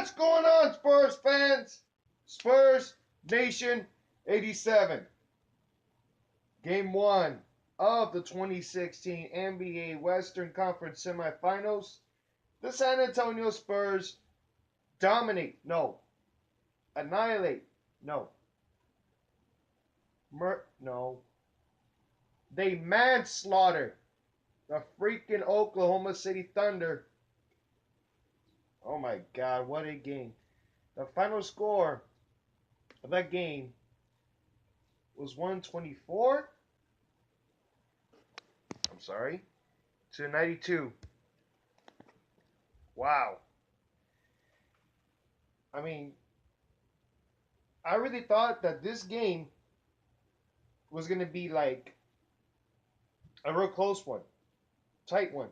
What's going on, Spurs fans? Spurs Nation 87. Game 1 of the 2016 NBA Western Conference Semifinals. The San Antonio Spurs dominate. No. Annihilate. No. No. They manslaughter the freaking Oklahoma City Thunder. Oh my God, what a game. The final score of that game was 124. I'm sorry. To 92. Wow. I mean, I really thought that this game was going to be like a real close one. Tight one.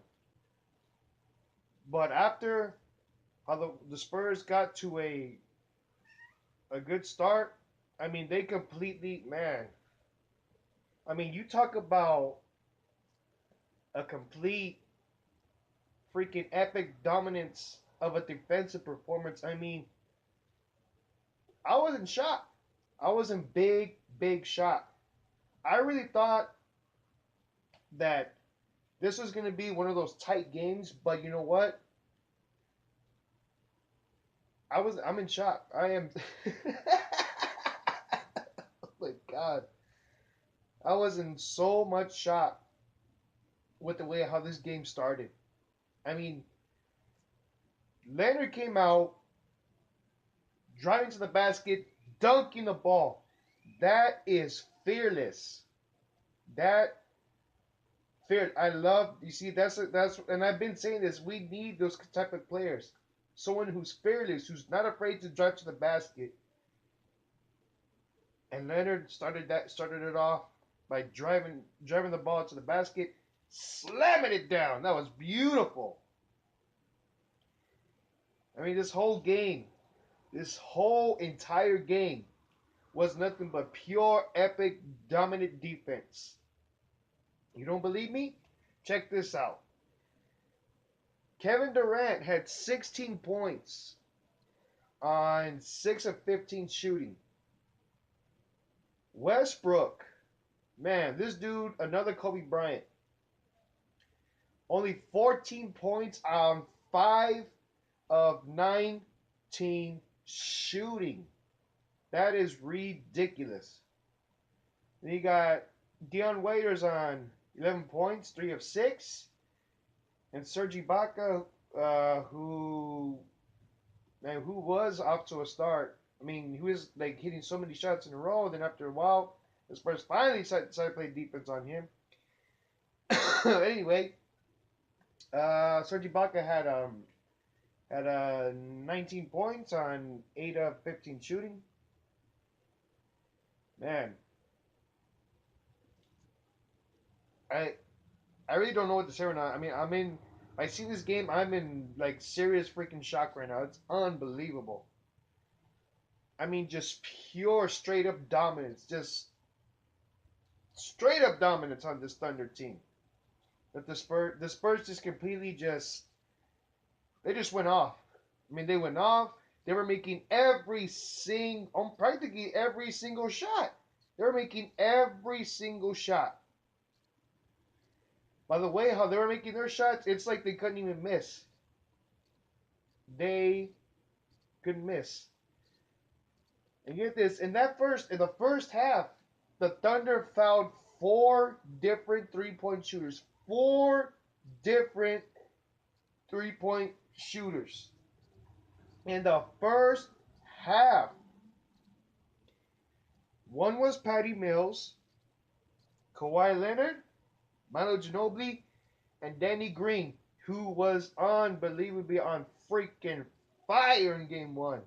But after how the Spurs got to a good start, I mean, they completely, man. I mean, you talk about a complete freaking epic dominance of a defensive performance. I mean, I was in shock. I was in big shock. I really thought that this was going to be one of those tight games, but you know what? I'm in shock. I am. Oh my God. I was in so much shock with the way how this game started. I mean, Leonard came out, driving to the basket, dunking the ball. That is fearless. That fear. I love. You see, that's, and I've been saying this. We need those type of players. Someone who's fearless, who's not afraid to drive to the basket. And Leonard started it off by driving the ball to the basket, slamming it down. That was beautiful. I mean, this whole entire game was nothing but pure, epic, dominant defense. You don't believe me? Check this out. Kevin Durant had 16 points on 6 of 15 shooting. Westbrook, man, this dude, another Kobe Bryant. Only 14 points on 5 of 19 shooting. That is ridiculous. Then you got Dion Waiters on 11 points, 3 of 6. And Serge Ibaka, who was off to a start. I mean, he was like hitting so many shots in a row. Then after a while, the Spurs finally decided to play defense on him. Anyway, Serge Ibaka had 19 points on 8 of 15 shooting. Man, I really don't know what to say right now. I mean, I see this game, I'm in like serious freaking shock right now. It's unbelievable. I mean, just pure straight up dominance. Just straight up dominance on this Thunder team. That the Spurs just completely they just went off. I mean, they went off. They were making practically every single shot. They were making every single shot. By the way, how they were making their shots, it's like they couldn't even miss. They couldn't miss. And get this, in the first half, the Thunder fouled 4 different three-point shooters. 4 different three-point shooters. In the first half. One was Patty Mills, Kawhi Leonard, Manu Ginobili, and Danny Green, who was unbelievably on freaking fire in game 1.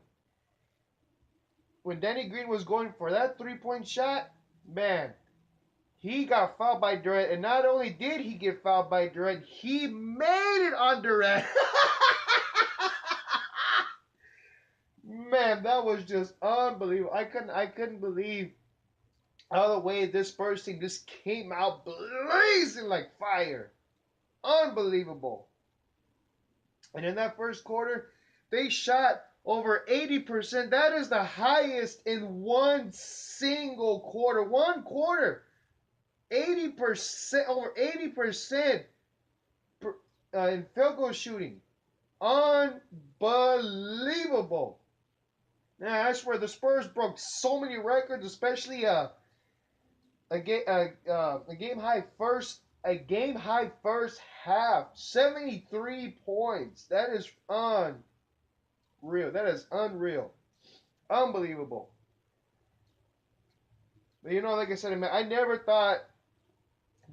When Danny Green was going for that three-point shot, man, he got fouled by Durant. And not only did he get fouled by Durant, he made it on Durant. Man, that was just unbelievable. I couldn't believe how the way this Spurs team just came out blazing like fire. Unbelievable. And in that first quarter, they shot over 80%. That is the highest in one single quarter. One quarter. 80%, over 80% in field goal shooting. Unbelievable. Now, I swear, the Spurs broke so many records, especially a game high first half. 73 points. That is unreal. That is unreal. Unbelievable. But like I said, man, I never thought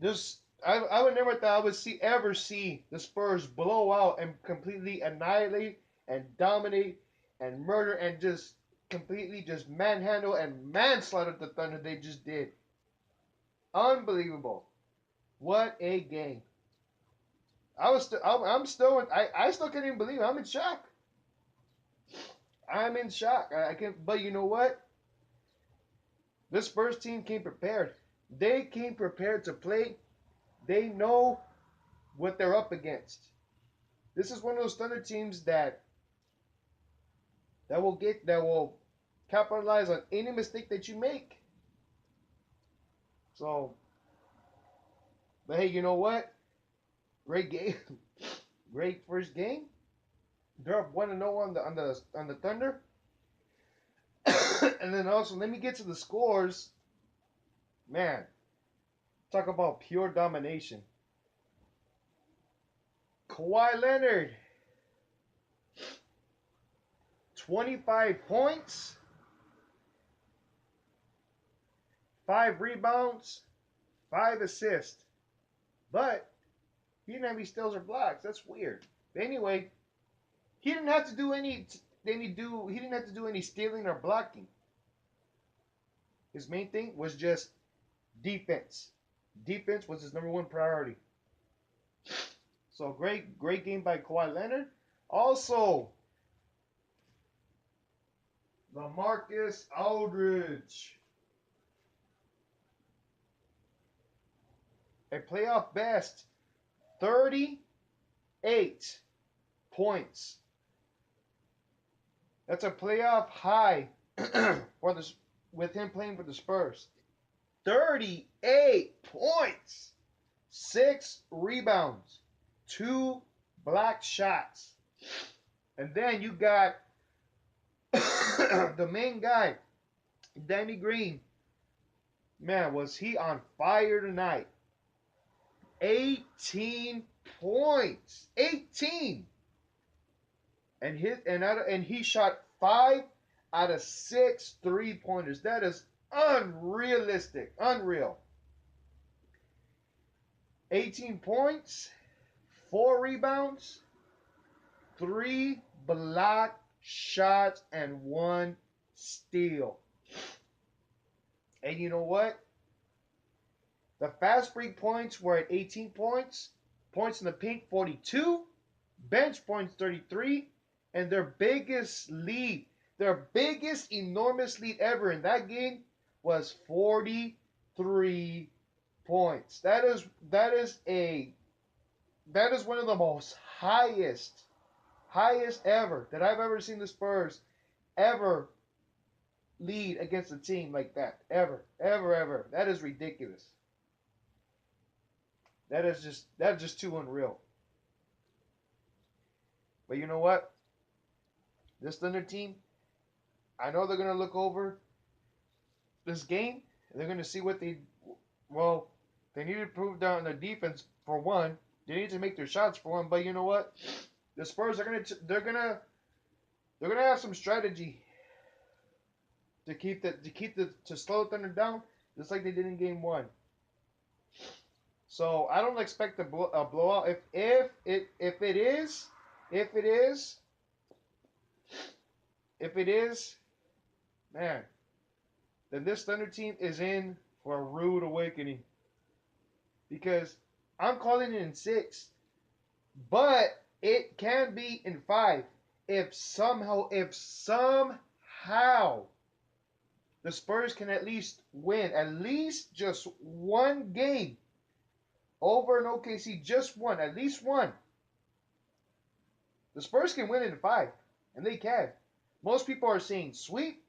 this. I would never thought I would ever see the Spurs blow out and completely annihilate and dominate and murder and just completely just manhandle and manslaughter the Thunder. They just did. Unbelievable. What a game. I'm still, I still can't even believe it. I'm in shock. I'm in shock. I can't, but you know what? This Spurs team came prepared. They came prepared to play. They know what they're up against. This is one of those Thunder teams that will capitalize on any mistake that you make. So, but hey, you know what? Great game, great first game. They're up 1-0 on the Thunder, and then also let me get to the scores. Man, talk about pure domination. Kawhi Leonard, 25 points, 5 rebounds, 5 assists. But he didn't have any steals or blocks. That's weird. But anyway, he didn't have to do any stealing or blocking. His main thing was just defense. Defense was his number one priority. So great game by Kawhi Leonard. Also, LaMarcus Aldridge, a playoff best, 38 points. That's a playoff high with him playing for the Spurs. 38 points, 6 rebounds, 2 block shots. And then you got the main guy, Danny Green. Man, was he on fire tonight. 18 points. 18. And he shot 5 out of 6 3-pointers. That is unrealistic. Unreal. 18 points, 4 rebounds, 3 block shots, and 1 steal. And you know what? The fast break points were at 18 points. Points in the paint, 42. Bench points, 33. And their biggest enormous lead ever in that game was 43 points. That is one of the most highest ever that I've ever seen the Spurs ever lead against a team like that. Ever. That is ridiculous. That's just too unreal. But you know what? This Thunder team, I know they're going to look over this game, and they're going to see what they need to improve down their defense for one. They need to make their shots for one. But you know what? The Spurs are they're gonna have some strategy to slow the Thunder down, just like they did in Game 1. So I don't expect a blowout. If it is, man, then this Thunder team is in for a rude awakening. Because I'm calling it in 6, but it can be in 5 if somehow the Spurs can at least win at least just one game over an OKC, just one, at least one. The Spurs can win in 5, and they can. Most people are saying sweep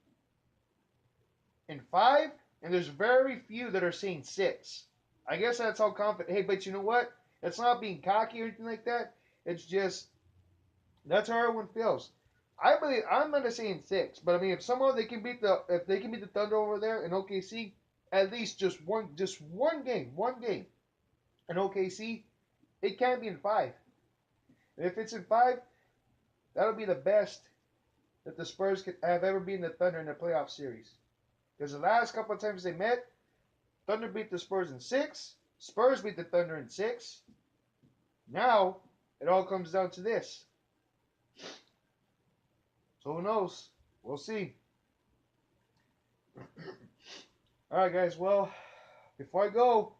in 5, and there's very few that are saying 6. I guess that's how confident. Hey, but you know what? It's not being cocky or anything like that. It's just that's how everyone feels. I believe I'm not saying 6, but I mean if they can beat the Thunder over there in OKC, at least just one game in OKC, it can be in 5. And if it's in 5, that'll be the best that the Spurs could have ever beaten the Thunder in a playoff series. Because the last couple of times they met, Thunder beat the Spurs in 6, Spurs beat the Thunder in 6. Now it all comes down to this. So who knows? We'll see. All right, guys. Well, before I go,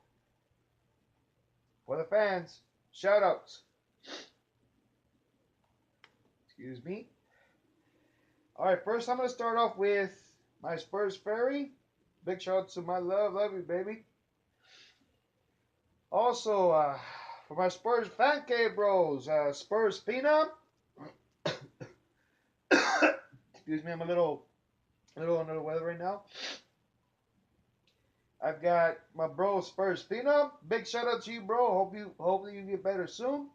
for the fans, shout outs. Excuse me. All right, first I'm going to start off with my Spurs Fairy. Big shout out to my love you, baby. Also, for my Spurs Fan Cave Bros, Spurs Phenom. Excuse me, I'm a little under the weather right now. I've got my bro Spurs Phenom. Big shout out to you, bro. Hopefully you get better soon.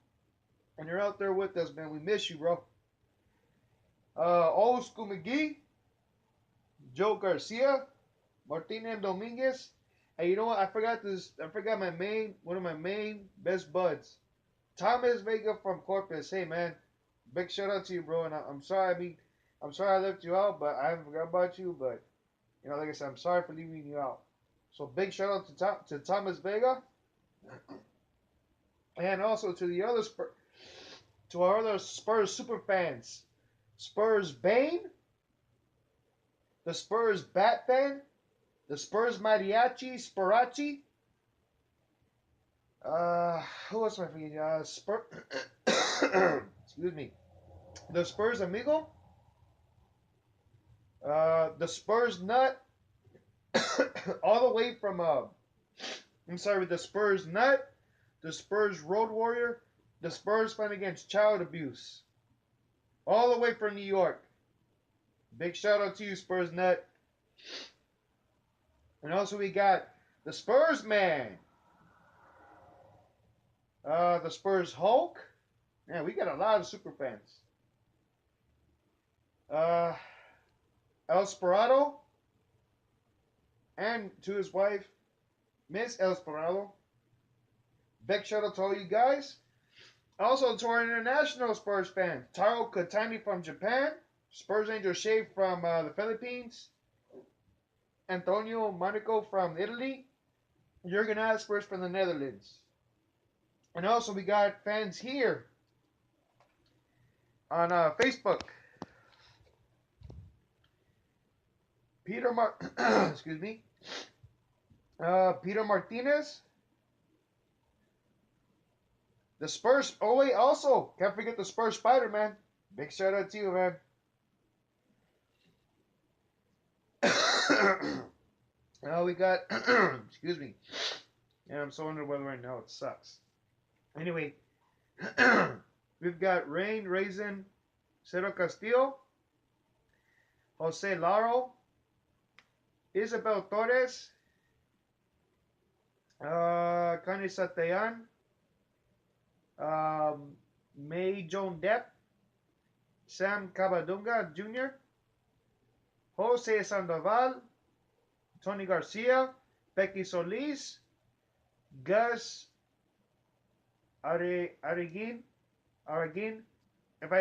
And you're out there with us, man. We miss you, bro. Old School McGee, Joe Garcia, Martina Dominguez. Hey, you know what? I forgot one of my main best buds, Thomas Vega from Corpus. Hey, man, big shout out to you, bro. And I'm sorry. I'm sorry I left you out, but I haven't forgot about you. But like I said, I'm sorry for leaving you out. So big shout out to Thomas Vega, and also to our other Spurs super fans, Spurs Bane, the Spurs Batman, the Spurs Mariachi, Sparachi. Who else am I forgetting? Excuse me. The Spurs Amigo. The Spurs Nut. All the way from the Spurs Nut, the Spurs Road Warrior, the Spurs fan against child abuse. All the way from New York. Big shout out to you, Spurs Nut. And also we got the Spurs Man. The Spurs Hulk. Man, we got a lot of super fans. El Sporado. And to his wife, Miss El Sporado. Big shout out to all you guys. Also to our international Spurs fan, Taro Katani from Japan, Spurs Angel Shea from the Philippines, Antonio Monaco from Italy, Jurgen Aspers from the Netherlands. And also we got fans here on Facebook. Excuse me. Peter Martinez. The Spurs. Oh wait, also can't forget the Spurs Spider-Man. Big shout out to you, man. Now we got. Excuse me. Yeah, I'm so under the weather right now. It sucks. Anyway, we've got Rain Raisin, Cero Castillo, Jose Laro, Isabel Torres, Kani Satayan, May Joan Depp, Sam Cabadunga Jr., Jose Sandoval, Tony Garcia, Becky Solis, Gus Arreguin. If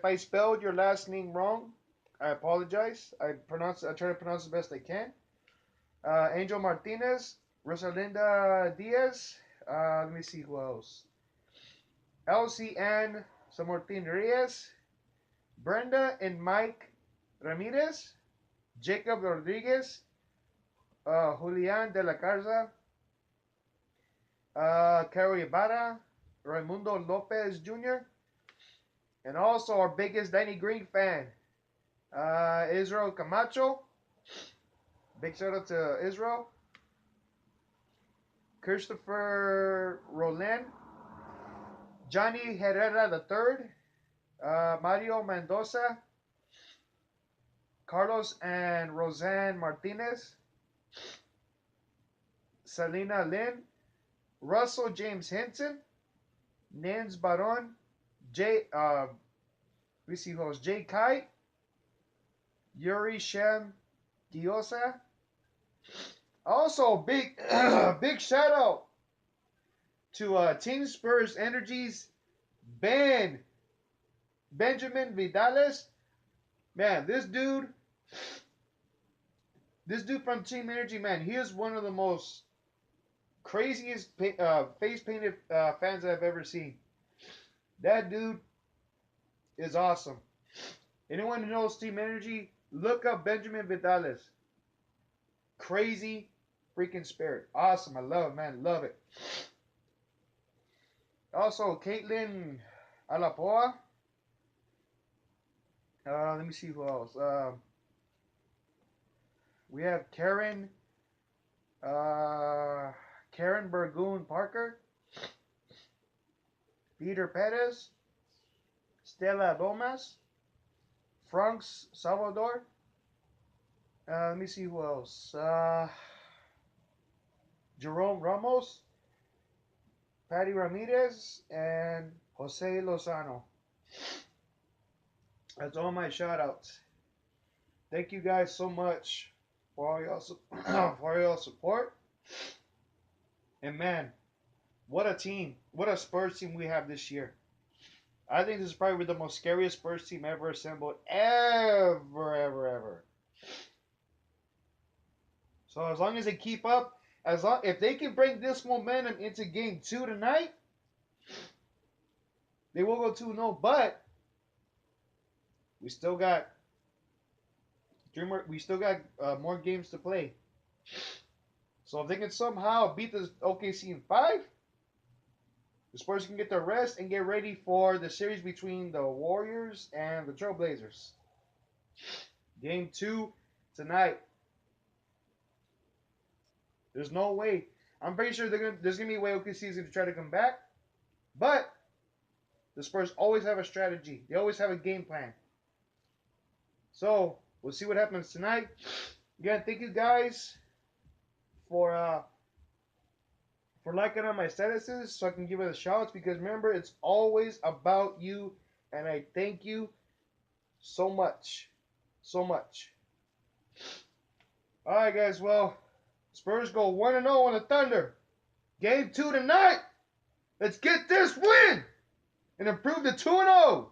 I spelled your last name wrong, I apologize. I try to pronounce the best I can. Angel Martinez, Rosalinda Diaz. Let me see who else. LCN Samortin Reyes, Brenda and Mike Ramirez, Jacob Rodriguez, Julian de la Garza, Caro Ibarra, Raimundo Lopez Jr., and also our biggest Danny Green fan, Israel Camacho. Big shout out to Israel. Christopher Roland, Johnny Herrera III, Mario Mendoza, Carlos and Roseanne Martinez, Selena Lynn, Russell James Hinton, Nins Baron, we see who's Jay Kite, Yuri Shem Diosa. Also, big big shout out to Team Spurs Energies Benjamin Vidales. Man, this dude from Team Energy, man, he is one of the most craziest face painted fans I've ever seen. That dude is awesome. Anyone who knows Team Energy, look up Benjamin Vidales. Crazy freaking spirit. Awesome. I love it, man. Love it. Also, Caitlin Alapoa. Let me see who else. We have Karen Burgoon Parker, Peter Perez, Stella Lomas, Franks Salvador. Let me see who else. Jerome Ramos, Patty Ramirez, and Jose Lozano. That's all my shout outs. Thank you guys so much for all y'all support. And man, what a team. What a Spurs team we have this year. I think this is probably the most scariest Spurs team ever assembled. Ever. So as long as they keep up, if they can bring this momentum into game 2 tonight, they will go 2-0, but we still got more games to play. So if they can somehow beat the OKC in 5, the Spurs can get their rest and get ready for the series between the Warriors and the Trailblazers. Game 2 tonight. There's no way. I'm pretty sure there's going to be a way OKC is going to try to come back. But the Spurs always have a strategy. They always have a game plan. So we'll see what happens tonight. Again, thank you guys for liking on my statuses so I can give it a shout. Because remember, it's always about you. And I thank you so much. So much. Alright guys, well, Spurs go 1-0 on the Thunder. Game 2 tonight. Let's get this win and improve to 2-0.